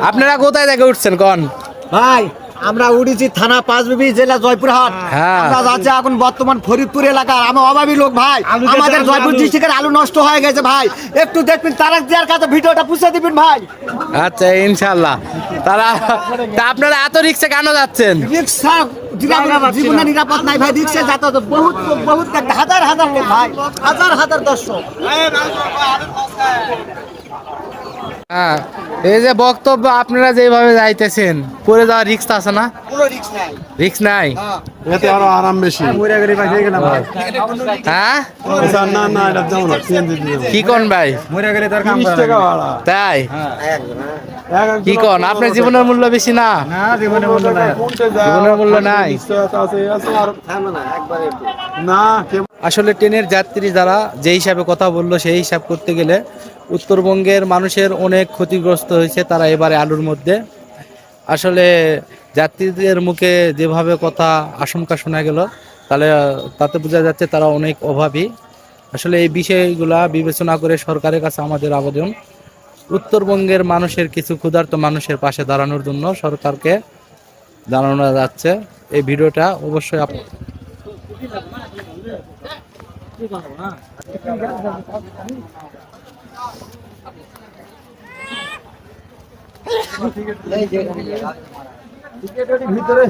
আপনারা কোথায় থেকে উঠছেন কোন ভাই? আমরা উঠেছি থানা পাঁচবিবি, জেলা জয়পুরহাট। আমরা যাচ্ছি এখন বর্তমান ফরিদপুর এলাকার। আমি অভাবী লোক ভাই, আমাদের জয়পুর ডিস্ট্রিক্টের আলু নষ্ট হয়ে গেছে ভাই। একটু দেখবেন, তারাক জিয়ার কাছে ভিডিওটা পুষে দিবেন ভাই। আচ্ছা ইনশাআল্লাহ। তা আপনারা এত রিক্সা কেন যাচ্ছেন? রিক্সা জীবনে নিরাপদ নাই ভাই। রিক্সা যাতায়াত বহুত বহুত হাজার হাজার লোক ভাই, হাজার হাজার দর্শক। হ্যাঁ, এই যে বক্তব্য আপনারা যেভাবে যাইতেছেন, পরে যাওয়ার রিক্স আছে না? পুরো রিক্স নাই, রিক্স নাই। এতে আরো আরাম বেশি। হ্যাঁ না না, এটা যাও না, সিএনজি দিয়ে যাও। কি কোন ভাই? 30 টাকা ভাড়া। তাই এক কি কোন? আপনার জীবনের মূল্য বেশি না? জীবনে মূল্য নাই। জীবনের মূল্য নাই। না কেবল আসলে ট্রেনের যাত্রী যারা যে হিসাবে কথা বললো সেই হিসাব করতে গেলে উত্তরবঙ্গের মানুষের অনেক ক্ষতিগ্রস্ত হয়েছে তারা এবারে আলুর মধ্যে। আসলে যাত্রীদের মুখে যেভাবে কথা আশঙ্কা শোনা গেল, তাহলে তাতে বোঝা যাচ্ছে তারা অনেক অভাবী। আসলে এই বিষয়গুলা বিবেচনা করে সরকারের কাছে আমাদের আবেদন, উত্তরবঙ্গের মানুষের কিছু ক্ষুধার্ত মানুষের পাশে দাঁড়ানোর জন্য সরকারকে জানানো যাচ্ছে। এই ভিডিওটা অবশ্যই ভিতরে